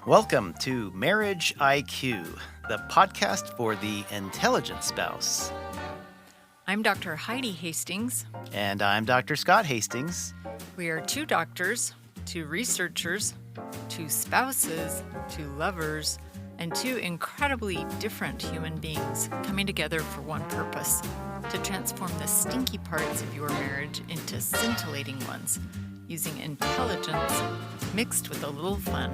Welcome to Marriage IQ, the podcast for the intelligent spouse. I'm Dr. Heidi Hastings. And I'm Dr. Scott Hastings. We are two doctors, two researchers, two spouses, two lovers, and two incredibly different human beings coming together for one purpose: to transform the stinky parts of your marriage into scintillating ones, using intelligence mixed with a little fun.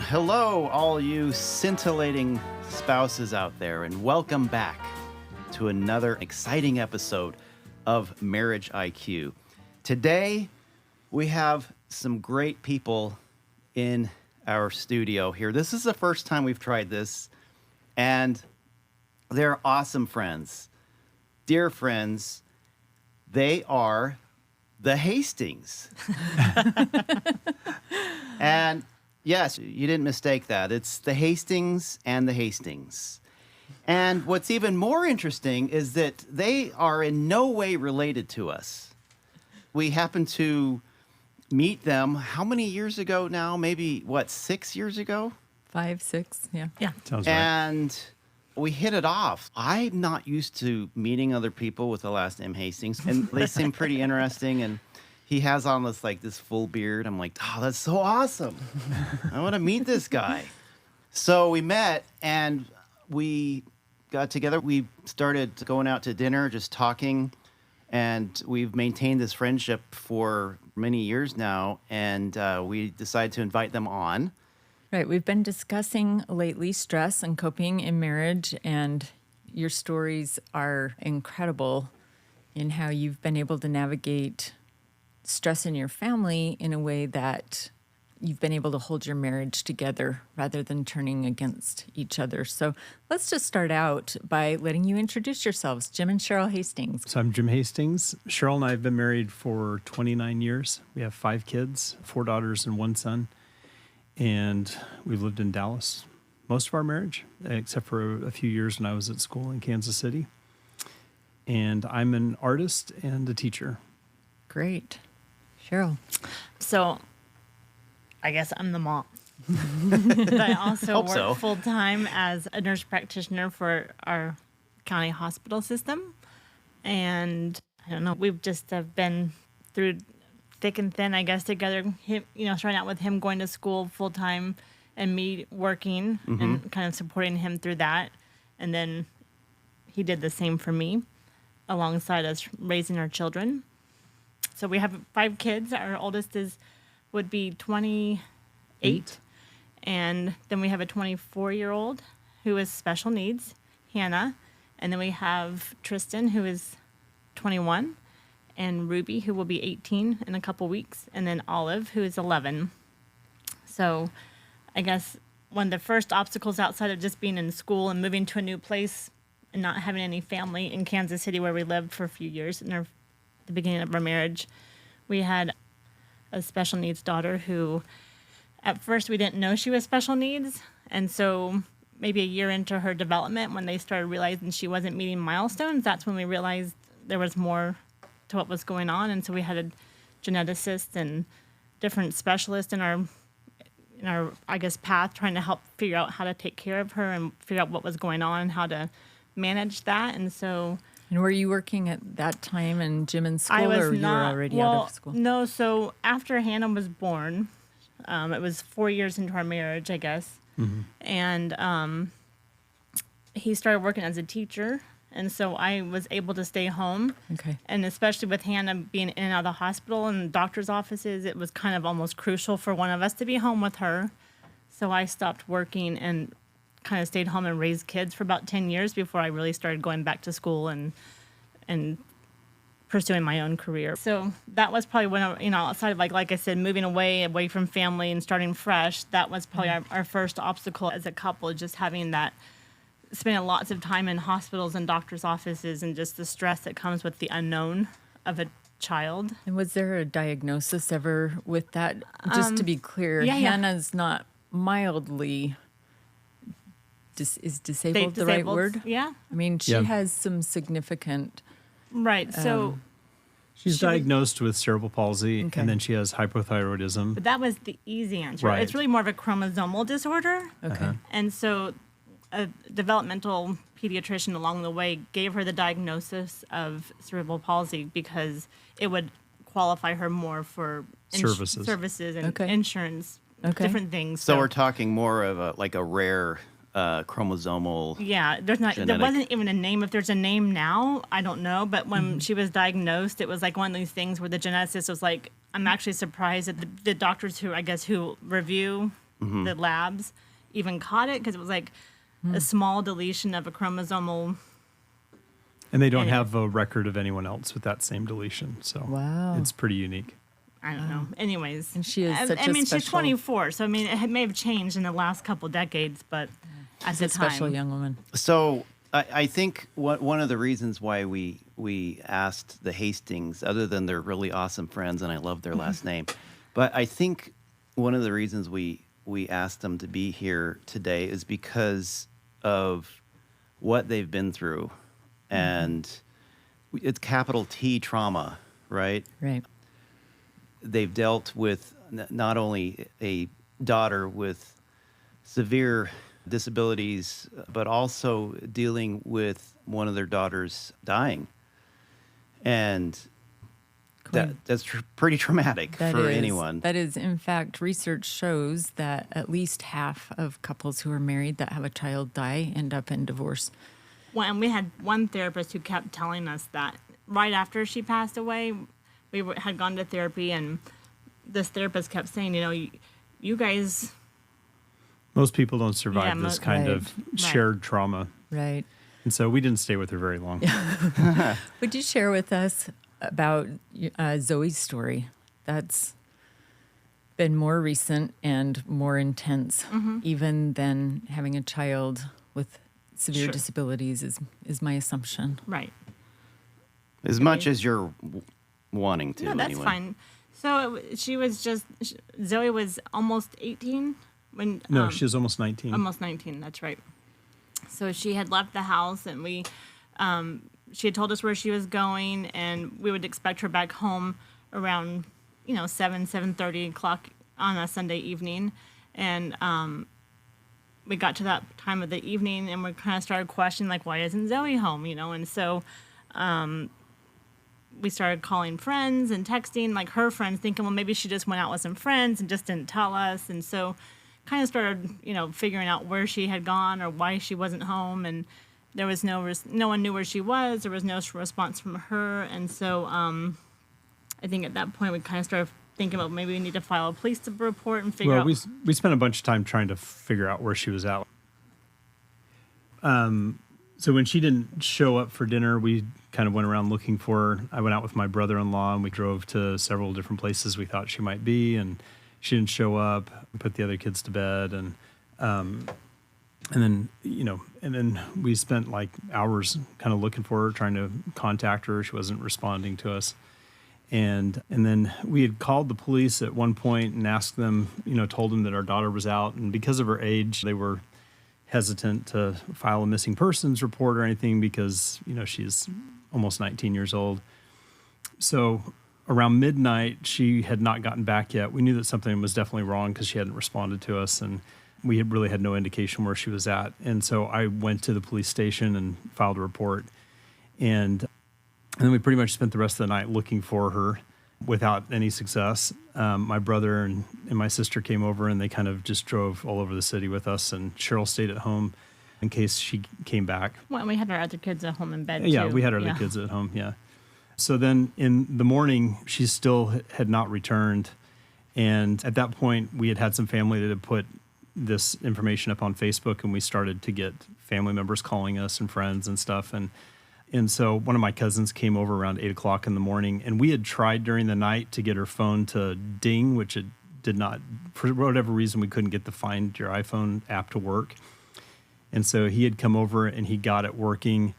Hello, all you scintillating spouses out there, and welcome back to another exciting episode of Marriage IQ. Today, we have some great people in our studio here. This is the first time we've tried this, and they're awesome friends. Dear friends, they are the Hastings. And yes, you didn't mistake that. It's the Hastings and the Hastings. And what's even more interesting is that they are in no way related to us. We happen to meet them how many years ago now? Maybe, 6 years ago? 5, 6, yeah. Sounds right. And we hit it off. I'm not used to meeting other people with the last name Hastings, and they seem pretty interesting. And he has on this full beard. I'm like, oh, that's so awesome. I want to meet this guy. So we met and we got together. We started going out to dinner, just talking. And we've maintained this friendship for many years now. And we decided to invite them on. Right. We've been discussing lately stress and coping in marriage, and your stories are incredible in how you've been able to navigate stress in your family in a way that you've been able to hold your marriage together rather than turning against each other. So let's just start out by letting you introduce yourselves. Jim and Cheryl Hastings. So I'm Jim Hastings. Cheryl and I have been married for 29 years. We have 5 kids, 4 daughters and 1 son. And we've lived in Dallas most of our marriage, except for a few years when I was at school in Kansas City. And I'm an artist and a teacher. Great. Cheryl. So I guess I'm the mom. But I also work full-time as a nurse practitioner for our county hospital system. And I don't know, we've just have been through thick and thin, I guess, together. Him, starting out with him going to school full-time and me working and kind of supporting him through that. And then he did the same for me alongside us raising our children. So we have 5 kids. Our oldest would be 28. And then we have a 24-year-old who is special needs, Hannah. And then we have Tristan, who is 21, and Ruby, who will be 18 in a couple weeks, and then Olive, who is 11. So I guess one of the first obstacles outside of just being in school and moving to a new place and not having any family in Kansas City, where we lived for a few years in the beginning of our marriage, we had a special needs daughter who at first we didn't know she was special needs. And so maybe a year into her development, when they started realizing she wasn't meeting milestones, that's when we realized there was more to what was going on. And so we had a geneticist and different specialists in our I guess path, trying to help figure out how to take care of her and figure out what was going on and how to manage that. And so. And were you working at that time in Jim in school, I was or you were already out of school? No, so after Hannah was born, it was 4 years into our marriage, I guess. Mm-hmm. And he started working as a teacher, and so I was able to stay home. Okay. And especially with Hannah being in and out of the hospital and doctor's offices, it was kind of almost crucial for one of us to be home with her. So I stopped working and kind of stayed home and raised kids for about 10 years before I really started going back to school and pursuing my own career. So that was probably when, outside of like I said, moving away from family and starting fresh, that was probably our first obstacle as a couple, just having that, spending lots of time in hospitals and doctor's offices and just the stress that comes with the unknown of a child. And was there a diagnosis ever with that? Just to be clear, Hannah's not mildly is disabled the right word? Yeah. I mean, she has some significant... Right. So She's diagnosed with cerebral palsy, Okay. and then she has hypothyroidism. But that was the easy answer. Right. It's really more of a chromosomal disorder. Okay. And so a developmental pediatrician along the way gave her the diagnosis of cerebral palsy because it would qualify her more for services and Okay. insurance, Okay. different things. So we're talking more of a rare chromosomal. Yeah, there genetic. wasn't even a name. If there's a name now, I don't know. But when she was diagnosed, it was like one of these things where the geneticist was like, I'm actually surprised that the doctors who review the labs even caught it, because it was like a small deletion of a chromosomal. And they don't Anyway. have a record of anyone else with that same deletion. So Wow. it's pretty unique. I don't know. Anyways, And she is I, such I a mean, she's special- 24, so I mean, may have changed in the last couple decades, but at She's the a special time, young woman. So I think one of the reasons why we asked the Hastings, other than they're really awesome friends and I love their last name, but I think one of the reasons we asked them to be here today is because of what they've been through, and it's capital T trauma, right? Right. They've dealt with not only a daughter with severe disabilities, but also dealing with one of their daughters dying. And that's pretty traumatic That for is- anyone. That is, in fact, research shows that at least half of couples who are married that have a child die end up in divorce. well, and we had one therapist who kept telling us that right after she passed away, had gone to therapy, and this therapist kept saying, you guys, Most people don't survive Yeah, this mo- kind Right. of shared trauma. Right. And so we didn't stay with her very long. Would you share with us about Zoe's story? That's been more recent and more intense, even than having a child with severe Sure. disabilities is my assumption. right. As much as you're wanting to, No, that's anyway. fine. So Zoe was almost 18 when. No, she was almost 19. Almost 19, that's right. So she had left the house, and she had told us where she was going, and we would expect her back home around, 7:30 o'clock on a Sunday evening. And we got to that time of the evening, and we kind of started questioning, like, why isn't Zoe home, And so we started calling friends and texting, like her friends, thinking, well, maybe she just went out with some friends and just didn't tell us. And so kind of started, figuring out where she had gone or why she wasn't home. And there was no one knew where she was. There was no response from her. And so I think at that point we kind of started thinking about maybe we need to file a police report and figure Well, out. we spent a bunch of time trying to figure out where she was at. So when she didn't show up for dinner, we kind of went around looking for her. I went out with my brother-in-law, and we drove to several different places we thought she might be, and she didn't show up. We put the other kids to bed, and then we spent like hours kind of looking for her, trying to contact her. She wasn't responding to us. And then we had called the police at one point and asked them, told them that our daughter was out. And because of her age, they were hesitant to file a missing persons report or anything because, she's almost 19 years old. So around midnight, she had not gotten back yet. We knew that something was definitely wrong because she hadn't responded to us, and we had really had no indication where she was at. And so I went to the police station and filed a report. And then we pretty much spent the rest of the night looking for her without any success. My brother and my sister came over, and they kind of just drove all over the city with us, and Cheryl stayed at home in case she came back. Well, and we had our other kids at home in bed, Yeah, too. we had our other kids at home, yeah. So then in the morning, she still had not returned. And at that point, we had some family that had put this information up on Facebook, and we started to get family members calling us and friends and stuff. And so one of my cousins came over around 8 o'clock in the morning, and we had tried during the night to get her phone to ding, which it did not. For whatever reason, we couldn't get the Find Your iPhone app to work. And so he had come over, and he got it working.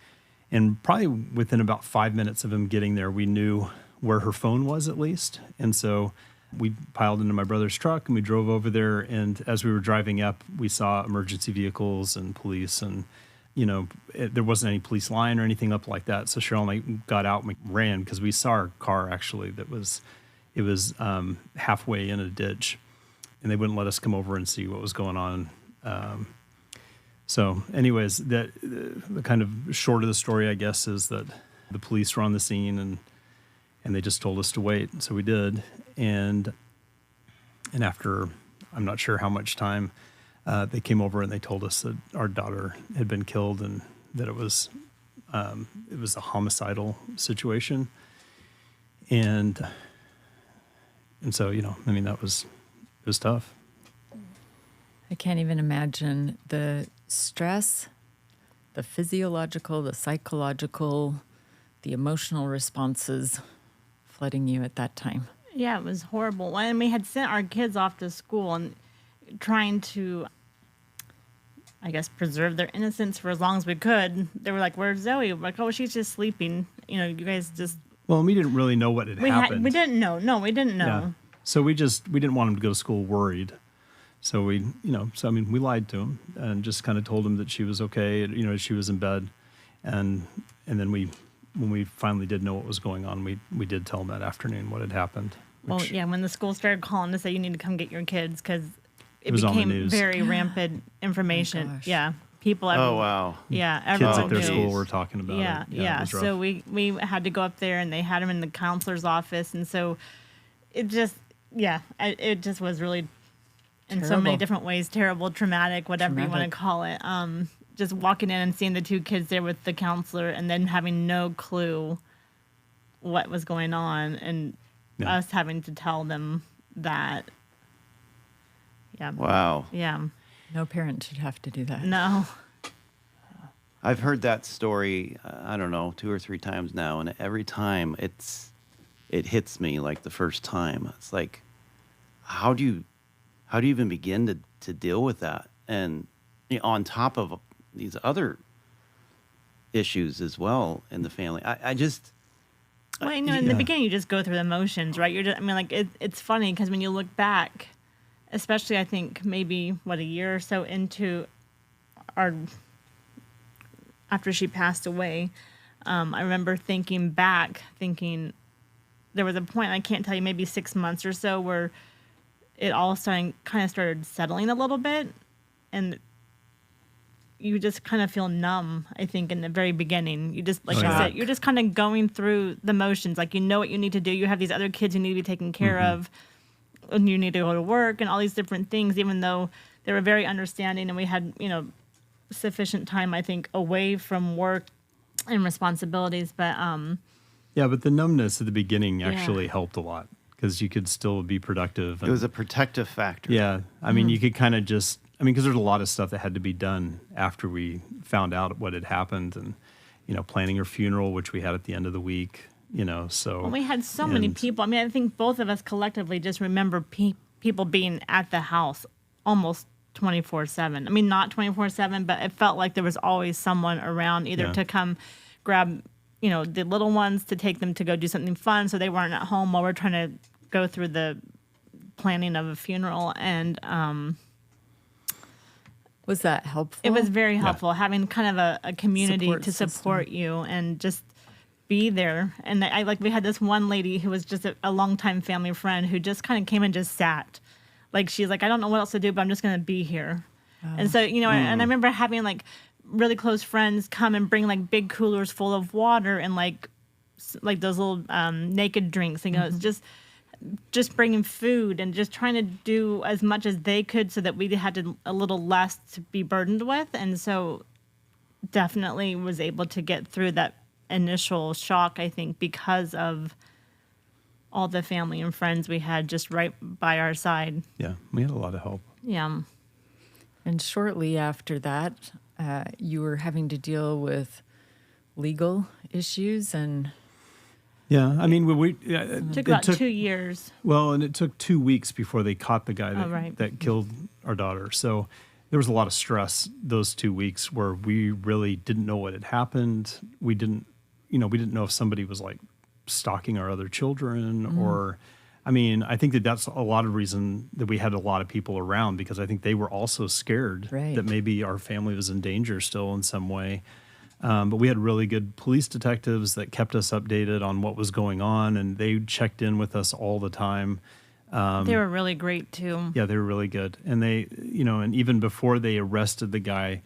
And probably within about 5 minutes of him getting there, we knew where her phone was at least. And so we piled into my brother's truck, and we drove over there. And as we were driving up, we saw emergency vehicles and police and, there wasn't any police line or anything up like that. So Cheryl and I got out and we ran because we saw our car actually it was halfway in a ditch, and they wouldn't let us come over and see what was going on. So anyways, the kind of short of the story, I guess, is that the police were on the scene and they just told us to wait. So we did. And after, I'm not sure how much time, they came over and they told us that our daughter had been killed and that it was a homicidal situation. And so, that it was tough. I can't even imagine the stress, the physiological, the psychological, the emotional responses flooding you at that time. Yeah, it was horrible. And we had sent our kids off to school and trying to, I guess, preserve their innocence for as long as we could. They were like, "Where's Zoe?" We're like, "Oh, she's just sleeping." You guys just... Well, we didn't really know what had happened. We didn't know. No, we didn't know. Yeah. So we didn't want them to go to school worried. So we lied to them and just kind of told them that she was okay, she was in bed. And then when we finally did know what was going on, we did tell them that afternoon what had happened. Well, yeah, when the school started calling to say you need to come get your kids because it was on the became news. very rampant information. Oh, gosh. Yeah. People. Oh, wow. Yeah. Kids Everyone at their knew. school were talking about Yeah, it. yeah. It was rough. So we had to go up there, and they had him in the counselor's office, and so it just was really, in so many Terrible. different ways, terrible, traumatic, whatever you want to call it. Just walking in and seeing the two kids there with the counselor, and then having no clue what was going on, and us having to tell them that. Yeah. Wow. Yeah. No parent should have to do that. No. I've heard that story, I don't know, 2 or 3 times now, and every time it hits me like the first time. It's like, how do you even begin to deal with that? And on top of these other issues as well in the family. I just... Well, in the beginning, you just go through the motions, right? It's funny because when you look back, especially I think maybe, a year or so into after she passed away, I remember thinking there was a point, I can't tell you, maybe 6 months or so, where it all kind of started settling a little bit, and you just kind of feel numb, I think, in the very beginning. You just, like you said, you're just kind of going through the motions. Like, you know what you need to do. You have these other kids who need to be taken care of, and you need to go to work and all these different things, even though they were very understanding and we had, sufficient time, I think, away from work and responsibilities. But, but the numbness at the beginning actually helped a lot because you could still be productive. It was a protective factor. Yeah. I mean, you could kind of just... because there's a lot of stuff that had to be done after we found out what had happened and, planning her funeral, which we had at the end of the week, so. Well, we had so many people. I think both of us collectively just remember people being at the house almost 24/7. Not 24/7, but it felt like there was always someone around either to come grab, the little ones to take them to go do something fun so they weren't at home while we're trying to go through the planning of a funeral. And, was that helpful? It was very helpful having kind of a community to support you and just be there. And we had this one lady who was just a longtime family friend who just kind of came and just sat. Like, she's like, I don't know what else to do, but I'm just going to be here. And so, and I remember having really close friends come and bring big coolers full of water and like those little naked drinks. It's just bringing food and just trying to do as much as they could so that we had a little less to be burdened with. And so definitely was able to get through that initial shock, I think, because of all the family and friends we had just right by our side. Yeah, we had a lot of help. Yeah. And shortly after that, you were having to deal with legal issues and... Yeah, It took about 2 years. Well, and it took 2 weeks before they caught the guy that killed our daughter. So there was a lot of stress those 2 weeks where we really didn't know what had happened. We didn't know if somebody was stalking our other children or, I mean, I think that that's a lot of reason that we had a lot of people around, because I think they were also scared Right. that maybe our family was in danger still in some way. But we had really good police detectives that kept us updated on what was going on, and they checked in with us all the time. They were really great too. Yeah, they were really good. And they, and even before they arrested the guy,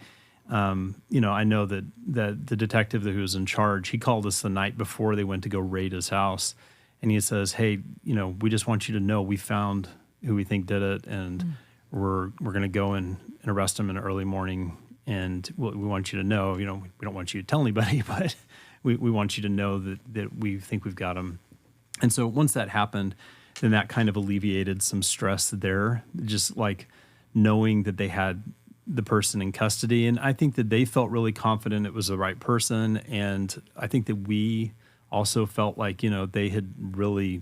I know that the detective who was in charge, he called us the night before they went to go raid his house. And he says, hey, we just want you to know we found who we think did it, and we're going to go and arrest him in the early morning. And we want you to know, we don't want you to tell anybody, but we want you to know that we think we've got him. And so once that happened, then that kind of alleviated some stress there, just like knowing that they had the person in custody. And I think that they felt really confident it was the right person. And I think that we also felt like, they had really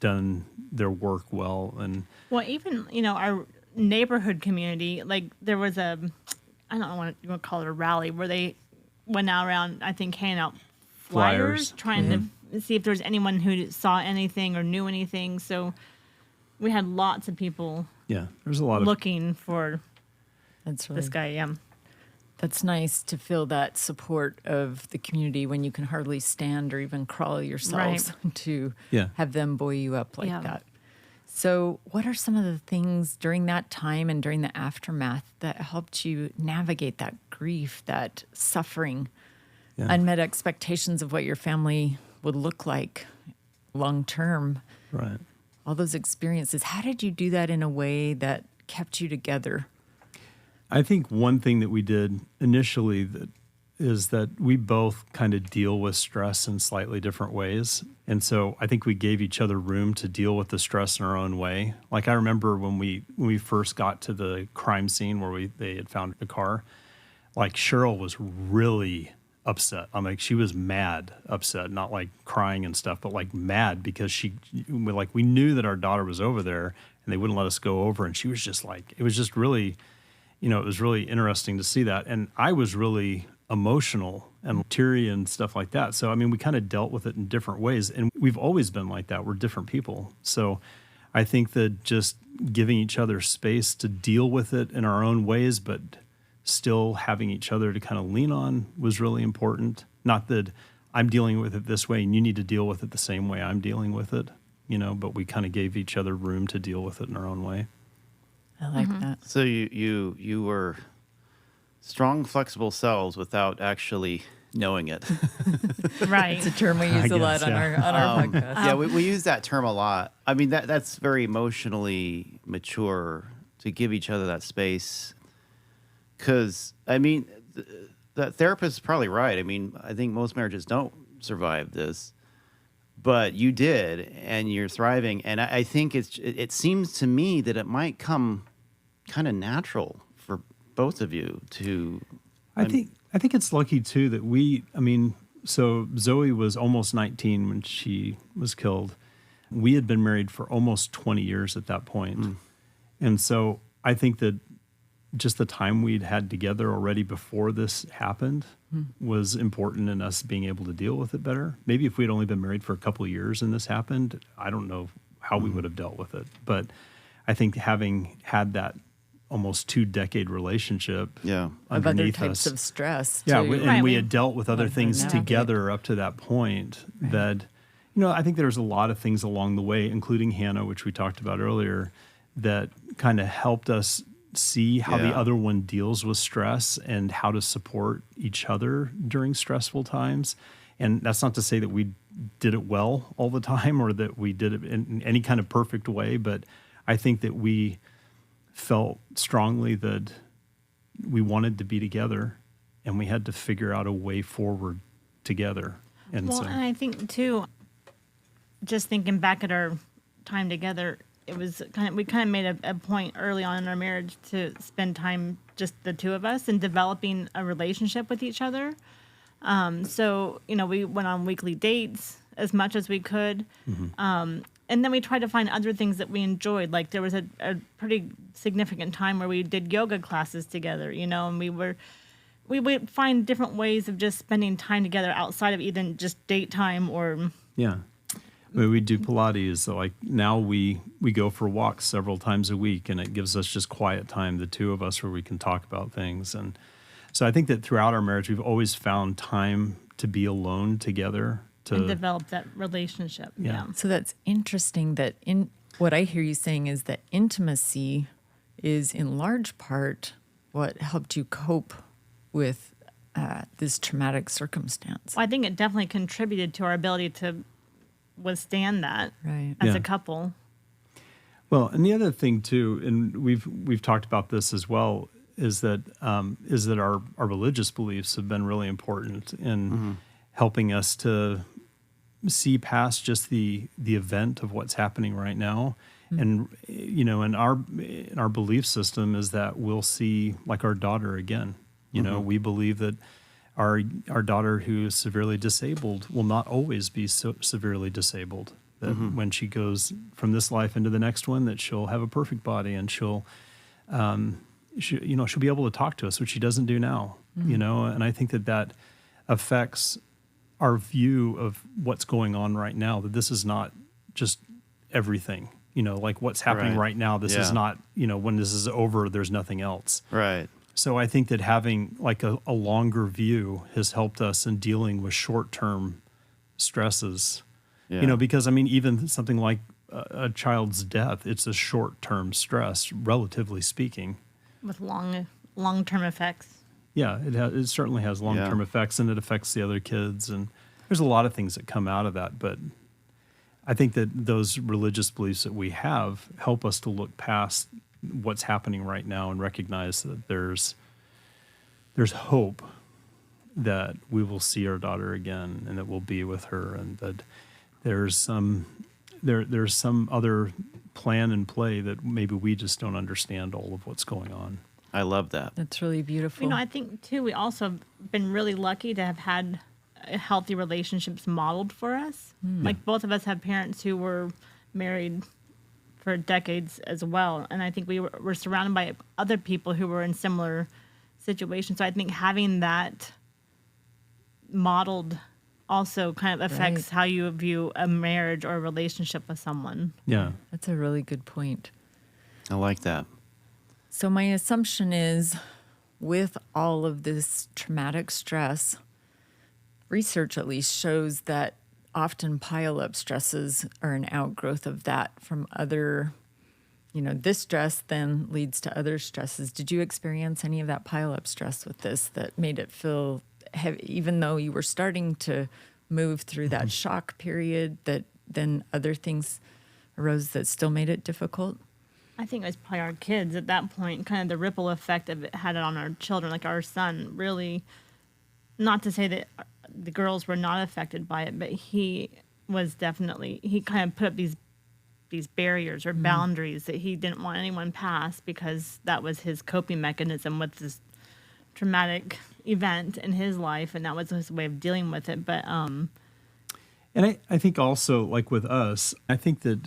done their work well. And well, even, our neighborhood community, like there was I don't know what you want to call it, a rally where they went out around, I think, handing out flyers. Trying to see if there was anyone who saw anything or knew anything. So we had lots of people there's a lot of looking for That's really, this guy. Yeah. That's nice to feel that support of the community when you can hardly stand or even crawl yourselves to have them buoy you up like that. So what are some of the things during that time and during the aftermath that helped you navigate that grief, that suffering, unmet expectations of what your family would look like long term? Right. All those experiences. How did you do that in a way that kept you together? I think one thing that we did initially is that we both kind of deal with stress in slightly different ways. And so I think we gave each other room to deal with the stress in our own way. Like I remember when we first got to the crime scene where they had found the car, like Cheryl was really upset. I'm like, she was mad, upset, not like crying and stuff, but like mad because we knew that our daughter was over there and they wouldn't let us go over. And she was just like, it was just really, it was really interesting to see that. And I was really emotional and teary and stuff like that. So, I mean, we kind of dealt with it in different ways. And we've always been like that. We're different people. So I think that just giving each other space to deal with it in our own ways, but still having each other to kind of lean on was really important. Not that I'm dealing with it this way and you need to deal with it the same way I'm dealing with it, but we kind of gave each other room to deal with it in our own way. I like that. So you were strong, flexible selves without actually knowing it. Right. It's a term we use a lot on our podcast. Yeah, we use that term a lot. I mean, that's very emotionally mature to give each other that space. Because, I mean, the therapist is probably right. I mean, I think most marriages don't survive this. But you did, and you're thriving. And I think it seems to me that it might come kind of natural for both of you to... I think it's lucky, too, that so Zoe was almost 19 when she was killed. We had been married for almost 20 years at that point. And so I think that just the time we'd had together already before this happened was important in us being able to deal with it better. Maybe if we'd only been married for a couple of years and this happened, I don't know how we would have dealt with it. But I think having had that almost 2-decade relationship of other underneath types us, of stress. we had dealt with other things navigate. together up to that point that, I think there's a lot of things along the way, including Hannah, which we talked about earlier, that kind of helped us see how the other one deals with stress and how to support each other during stressful times. And that's not to say that we did it well all the time or that we did it in any kind of perfect way, but I think that we felt strongly that we wanted to be together and we had to figure out a way forward together. And and I think too, just thinking back at our time together, it was we kind of made a point early on in our marriage to spend time just the two of us and developing a relationship with each other. So, we went on weekly dates as much as we could. And then we tried to find other things that we enjoyed. Like there was a pretty significant time where we did yoga classes together, and we would find different ways of just spending time together outside of even just date time or... Yeah. I mean, we do Pilates. So like now we go for walks several times a week, and it gives us just quiet time, the two of us, where we can talk about things. And so I think that throughout our marriage, we've always found time to be alone together. And develop that relationship. Yeah. So that's interesting that in what I hear you saying is that intimacy is in large part what helped you cope with this traumatic circumstance. Well, I think it definitely contributed to our ability to witstand that as a couple. Well, and the other thing too, and we've talked about this as well, is that our religious beliefs have been really important in helping us to see past just the event of what's happening right now. And in our belief system is that we'll see like our daughter again. We believe that our daughter who is severely disabled will not always be so severely disabled. That when she goes from this life into the next one, that she'll have a perfect body, and she'll be able to talk to us, which she doesn't do now. And I think that affects our view of what's going on right now, that this is not just everything, like what's happening right now. This is not, when this is over, there's nothing else. Right. So I think that having like a longer view has helped us in dealing with short-term stresses, because I mean, even something like a child's death, it's a short-term stress, relatively speaking. With long-term effects. Yeah, it certainly has long-term effects, and it affects the other kids, and there's a lot of things that come out of that. But I think that those religious beliefs that we have help us to look past what's happening right now and recognize that there's hope that we will see our daughter again, and that we'll be with her, and that there's some other plan in play that maybe we just don't understand all of what's going on. I love that. That's really beautiful. I think, too, we also have been really lucky to have had healthy relationships modeled for us. Like, both of us have parents who were married for decades as well. And I think we were surrounded by other people who were in similar situations. So I think having that modeled also kind of affects how you view a marriage or a relationship with someone. Yeah. That's a really good point. I like that. So my assumption is, with all of this traumatic stress, research at least shows that often pile-up stresses are an outgrowth of that from other, this stress then leads to other stresses. Did you experience any of that pile-up stress with this that made it feel heavy, even though you were starting to move through that shock period, that then other things arose that still made it difficult? I think it was probably our kids at that point, kind of the ripple effect of it had it on our children. Like our son really, not to say that the girls were not affected by it, but he kind of put up these barriers or boundaries that he didn't want anyone past, because that was his coping mechanism with this traumatic event in his life, and that was his way of dealing with it. But and I think also, like with us, I think that,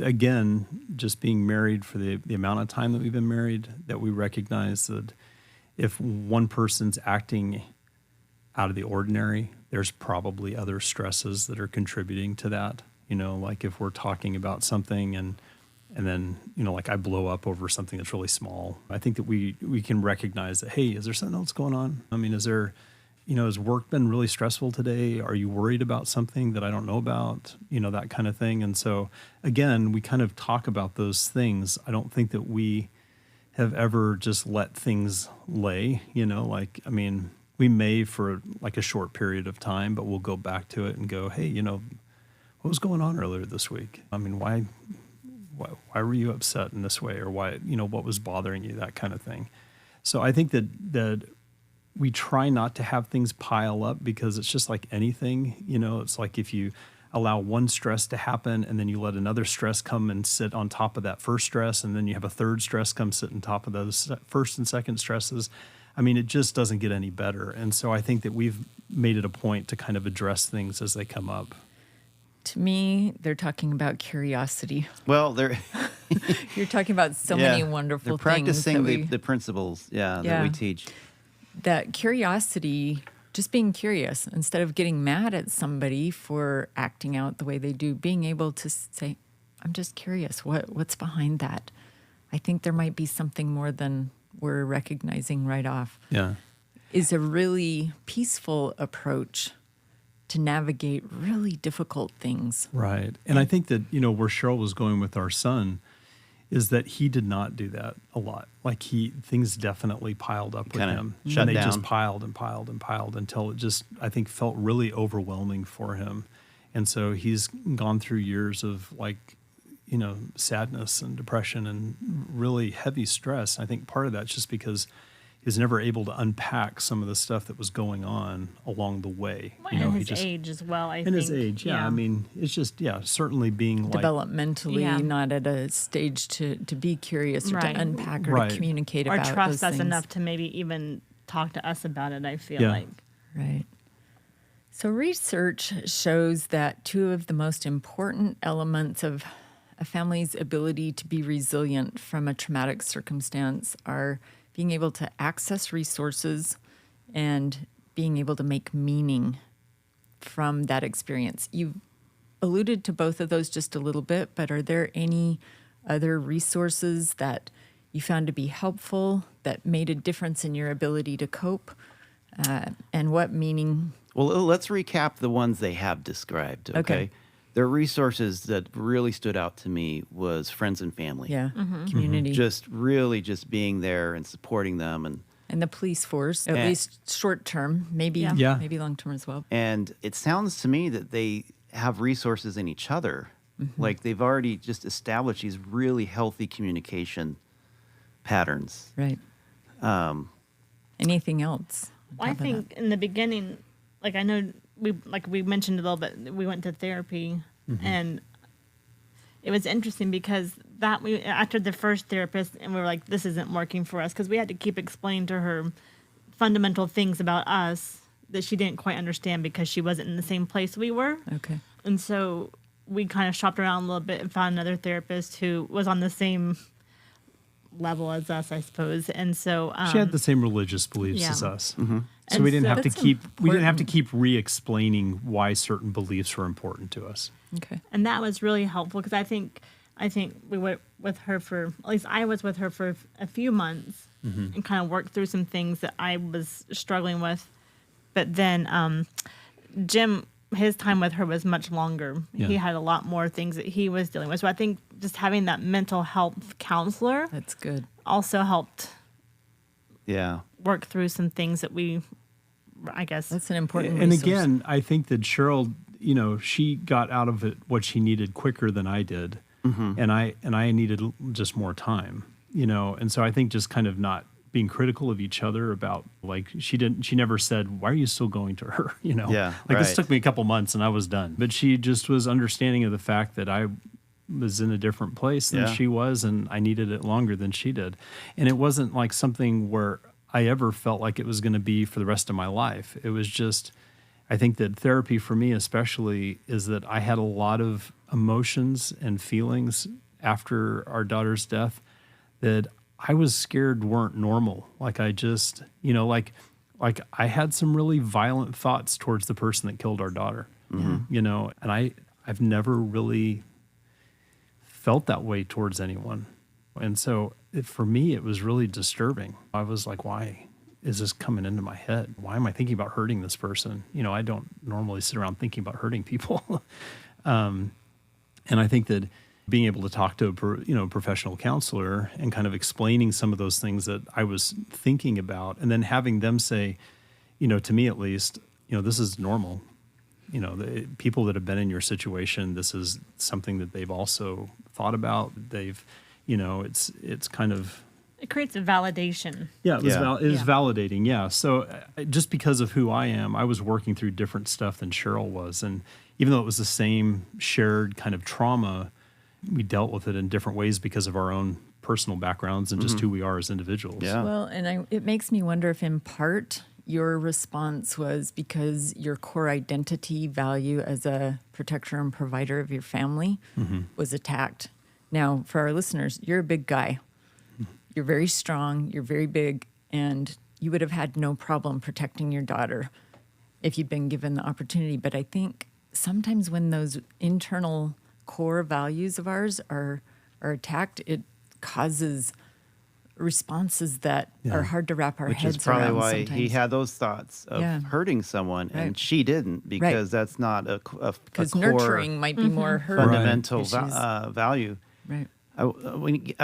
again, just being married for the amount of time that we've been married, that we recognize that if one person's acting out of the ordinary, there's probably other stresses that are contributing to that. Like if we're talking about something and then, like I blow up over something that's really small, I think that we can recognize that, hey, is there something else going on? I mean, is there, has work been really stressful today? Are you worried about something that I don't know about? That kind of thing. And so, again, we kind of talk about those things. I don't think that we have ever just let things lay, we may for like a short period of time, but we'll go back to it and go, hey, what was going on earlier this week? I mean, why were you upset in this way? Or why, what was bothering you? That kind of thing. So I think that we try not to have things pile up, because it's just like anything, it's like if you allow one stress to happen and then you let another stress come and sit on top of that first stress, and then you have a third stress come sit on top of those first and second stresses. I mean, it just doesn't get any better. And so I think that we've made it a point to kind of address things as they come up. To me, they're talking about curiosity. Well, they're You're talking about so many wonderful they're practicing things. the principles, that we teach. That curiosity just being curious instead of getting mad at somebody for acting out the way they do, being able to say, I'm just curious, what's behind that? I think there might be something more than we're recognizing right off. Yeah. Is a really peaceful approach to navigate really difficult things. Right. And I think that, where Cheryl was going with our son is that he did not do that a lot. Like things definitely piled up with him. Shut and they down. just piled and piled and piled until it just, I think, felt really overwhelming for him. And so he's gone through years of sadness and depression and really heavy stress. I think part of that's just because he was never able to unpack some of the stuff that was going on along the way. And his age as well, I think. And his age, yeah. I mean, it's just, certainly being developmentally, not at a stage to be curious or to unpack or to communicate or about trust those us things. enough to maybe even talk to us about it, I feel like. Right. So research shows that two of the most important elements of a family's ability to be resilient from a traumatic circumstance are being able to access resources and being able to make meaning from that experience. You alluded to both of those just a little bit, but are there any other resources that you found to be helpful that made a difference in your ability to cope? And what meaning? Well, let's recap the ones they have described, okay? Their resources that really stood out to me was friends and family. Yeah, community. Just being there and supporting them. And the police force, at least short term, maybe long term as well. And it sounds to me that they have resources in each other. Like they've already just established these really healthy communication patterns. Right. Anything else? Well, I think in the beginning, I know we mentioned a little bit, we went to therapy, and it was interesting because after the first therapist, and we were like, this isn't working for us, because we had to keep explaining to her fundamental things about us that she didn't quite understand because she wasn't in the same place we were. Okay. And so we kind of shopped around a little bit and found another therapist who was on the same level as us, I suppose. And so she had the same religious beliefs as us. So And we didn't so have to that's keep re-explaining why certain beliefs were important to us. Okay. And that was really helpful because I think we went with her for, at least I was with her for a few months and kind of worked through some things that I was struggling with. But then Jim, his time with her was much longer. Yeah. He had a lot more things that he was dealing with. So I think just having that mental health counselor That's good. also helped Yeah. work through some things that I guess. That's an important And resource. again, I think that Cheryl, she got out of it what she needed quicker than I did, and I needed just more time, and so I think just kind of not being critical of each other about she never said, why are you still going to her? Yeah, this right. took me a couple months and I was done, but she just was understanding of the fact that I was in a different place than she was, and I needed it longer than she did, and it wasn't like something where I ever felt like it was going to be for the rest of my life. It was just, I think that therapy for me especially is that I had a lot of emotions and feelings after our daughter's death that I was scared weren't normal. Like I just, like I had some really violent thoughts towards the person that killed our daughter, and I've never really felt that way towards anyone. And so for me, it was really disturbing. I was like, why is this coming into my head? Why am I thinking about hurting this person? I don't normally sit around thinking about hurting people. And I think that being able to talk to a professional counselor and kind of explaining some of those things that I was thinking about, and then having them say, to me at least, this is normal. The people that have been in your situation, this is something that they've also thought about. They've, it's kind of, It creates a validation. yeah, it was validating. Yeah. So just because of who I am, I was working through different stuff than Cheryl was. And even though it was the same shared kind of trauma, we dealt with it in different ways because of our own personal backgrounds and just who we are as individuals. Yeah. Well, and it makes me wonder if in part your response was because your core identity value as a protector and provider of your family was attacked. Now, for our listeners, you're a big guy. You're very strong, you're very big, and you would have had no problem protecting your daughter. if you'd been given the opportunity. But I think sometimes when those internal core values of ours are attacked, it causes responses that are hard to wrap our Which heads is probably around why sometimes. he had those thoughts of hurting someone, and she didn't, because that's not a Because core nurturing might be more her fundamental issues. value. Right. I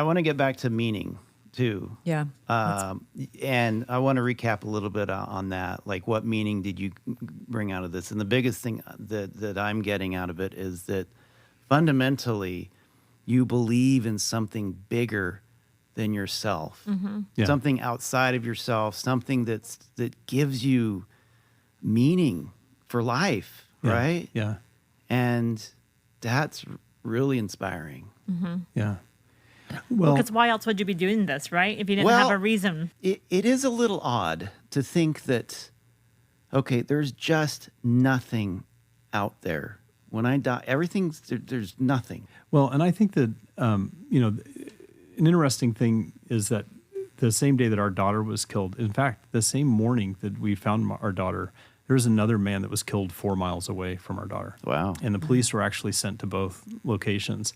want to get back to meaning too. Yeah. And I want to recap a little bit on that. Like, what meaning did you bring out of this? And the biggest thing that I'm getting out of it is that fundamentally you believe in something bigger than yourself, something outside of yourself, something that gives you meaning for life, right? Yeah. And that's really inspiring. Yeah. Well, because why else would you be doing this, right? If you didn't have a reason. It is a little odd to think that, okay, there's just nothing out there. When I die, there's nothing. Well, and I think that, an interesting thing is that the same day that our daughter was killed, in fact, the same morning that we found our daughter, there was another man that was killed 4 miles away from our daughter. Wow. And the police were actually sent to both locations.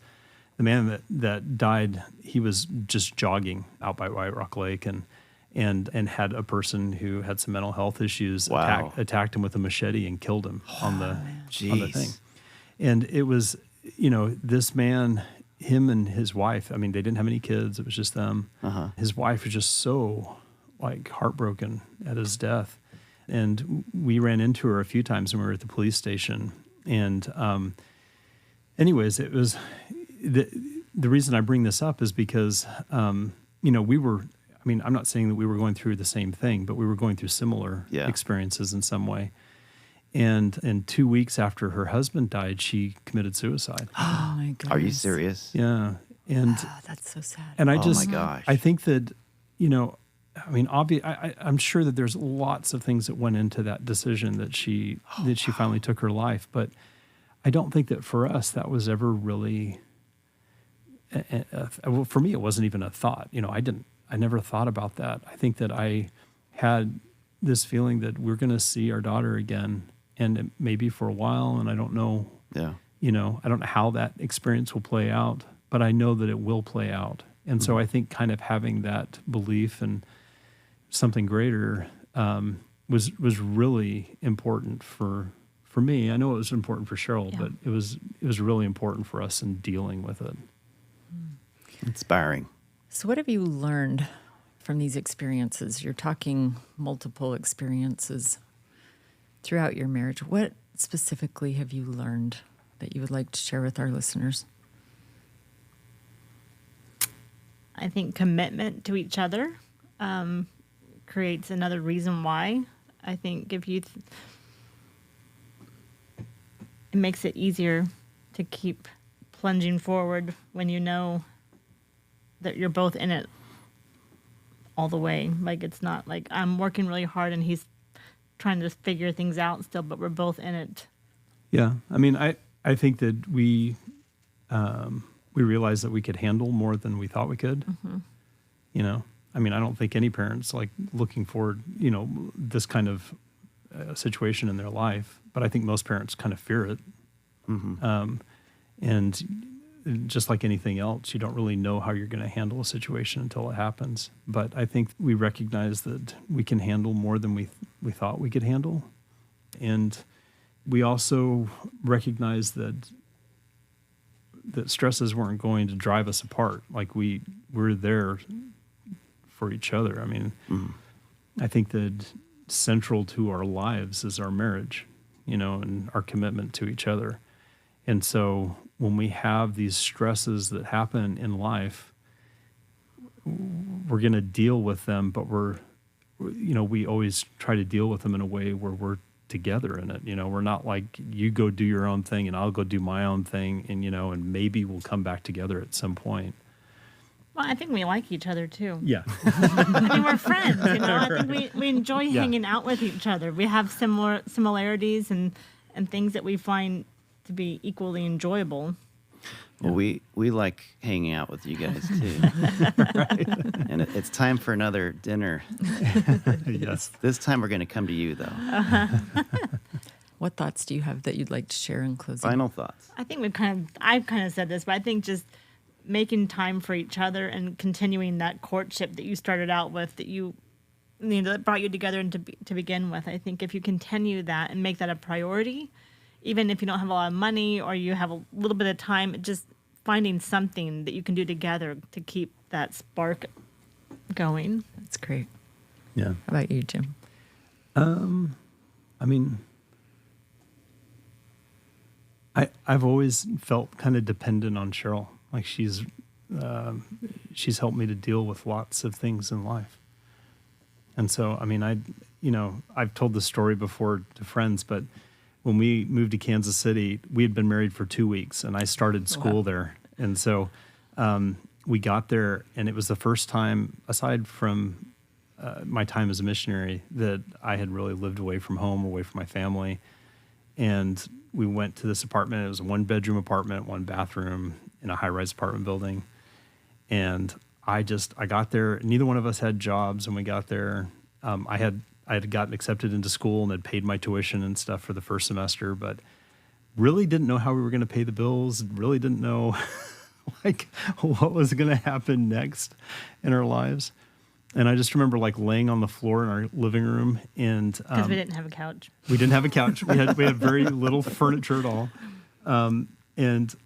The man that died, he was just jogging out by White Rock Lake and had a person who had some mental health issues attacked him with a machete and killed him on the thing. And it was, this man, him and his wife, I mean, they didn't have any kids. It was just them. His wife was just so heartbroken at his death. And we ran into her a few times when we were at the police station. And anyways, it was the reason I bring this up is because, we were, I'm not saying that we were going through the same thing, but we were going through similar experiences in some way. And 2 weeks after her husband died, she committed suicide. Oh my goodness. Are you serious? Yeah. And that's so sad. And I oh my gosh. I think that, I'm sure that there's lots of things that went into that decision that she finally took her life. But I don't think that for us, that was ever really, for me, it wasn't even a thought. I never thought about that. I think that I had this feeling that we're going to see our daughter again, and it may be for a while, and I don't know. Yeah. I don't know how that experience will play out, but I know that it will play out. And so I think kind of having that belief in something greater was really important for me. I know it was important for Cheryl, but it was really important for us in dealing with it. Inspiring. So what have you learned from these experiences? You're talking multiple experiences throughout your marriage. What specifically have you learned that you would like to share with our listeners? I think commitment to each other creates another reason why. I think if you, it makes it easier to keep plunging forward when you know that you're both in it all the way. Like, it's not like I'm working really hard and he's trying to figure things out still, but we're both in it. Yeah. I think that we realized that we could handle more than we thought we could. I don't think any parents like looking forward, this kind of situation in their life, but I think most parents kind of fear it. And just like anything else, you don't really know how you're going to handle a situation until it happens. But I think we recognize that we can handle more than we thought we could handle. And we also recognize that stresses weren't going to drive us apart. Like we're there for each other. I think that central to our lives is our marriage, and our commitment to each other. And so when we have these stresses that happen in life, we're going to deal with them, but we always try to deal with them in a way where we're together in it. We're not like, you go do your own thing and I'll go do my own thing, and maybe we'll come back together at some point. Well, I think we like each other too. Yeah. We're friends, I think we enjoy hanging out with each other. We have similarities and things that we find to be equally enjoyable. Well, we like hanging out with you guys too. And it's time for another dinner. Yes. This time we're going to come to you, though. What thoughts do you have that you'd like to share in closing? Final thoughts. I think I've kind of said this, but I think just making time for each other and continuing that courtship that you started out with, that brought you together and to begin with. I think if you continue that and make that a priority, even if you don't have a lot of money or you have a little bit of time, just finding something that you can do together to keep that spark going. That's great. Yeah. How about you, Jim? I mean, I've always felt kind of dependent on Cheryl. Like she's helped me to deal with lots of things in life. And so, I mean, I've told this story before to friends, but when we moved to Kansas City, we had been married for 2 weeks, and I started school there. And so we got there, and it was the first time, aside from my time as a missionary, that I had really lived away from home, away from my family. And we went to this apartment. It was a 1-bedroom apartment, 1 bathroom in a high-rise apartment building. And I got there. Neither one of us had jobs, and we got there. I had gotten accepted into school and had paid my tuition and stuff for the first semester, but really didn't know how we were going to pay the bills. Really didn't know like what was going to happen next in our lives. And I just remember like laying on the floor in our living room, and Because we didn't have a couch. we didn't have a couch. We had very little furniture at all. And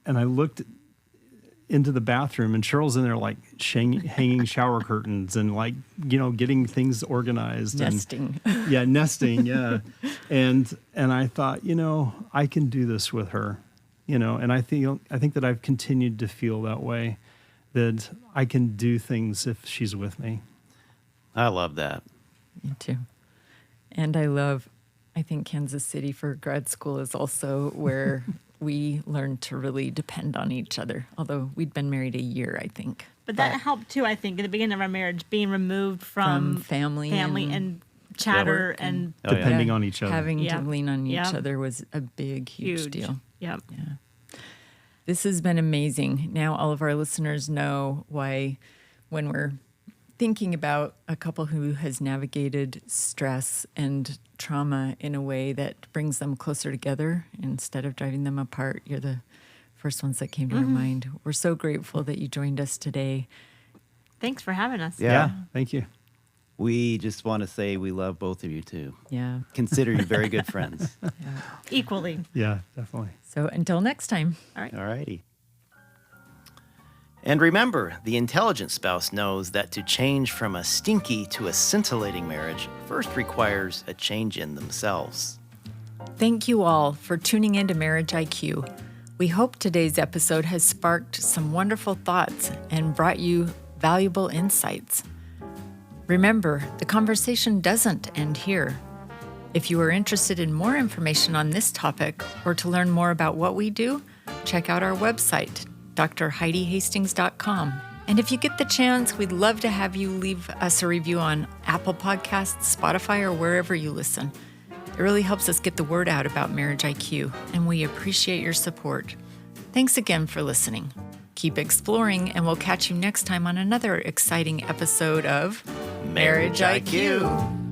I looked into the bathroom, and Cheryl's in there like hanging shower curtains and like, getting things organized. Nesting. And, nesting. Yeah. And I thought, I can do this with her, and I think that I've continued to feel that way, that I can do things if she's with me. I love that. Me too. And I think Kansas City for grad school is also where we learned to really depend on each other, although we'd been married a year, I think. But that helped too, I think, at the beginning of our marriage, being removed from family and chatter and Depending on each other. Having Yeah. to lean on each Yeah. other was a big, huge deal. Yep. Yeah. This has been amazing. Now all of our listeners know why, when we're thinking about a couple who has navigated stress and trauma in a way that brings them closer together instead of driving them apart, you're the first ones that came to our mind. We're so grateful that you joined us today. Thanks for having us. Yeah. Thank you. We just want to say we love both of you too. Yeah. Consider you very good friends. Equally. Yeah, definitely. So until next time. All right. All righty. And remember, the intelligent spouse knows that to change from a stinky to a scintillating marriage first requires a change in themselves. Thank you all for tuning in to Marriage IQ. We hope today's episode has sparked some wonderful thoughts and brought you valuable insights. Remember, the conversation doesn't end here. If you are interested in more information on this topic or to learn more about what we do, check out our website, drheidihastings.com. And if you get the chance, we'd love to have you leave us a review on Apple Podcasts, Spotify, or wherever you listen. It really helps us get the word out about Marriage IQ, and we appreciate your support. Thanks again for listening. Keep exploring, and we'll catch you next time on another exciting episode of Marriage IQ.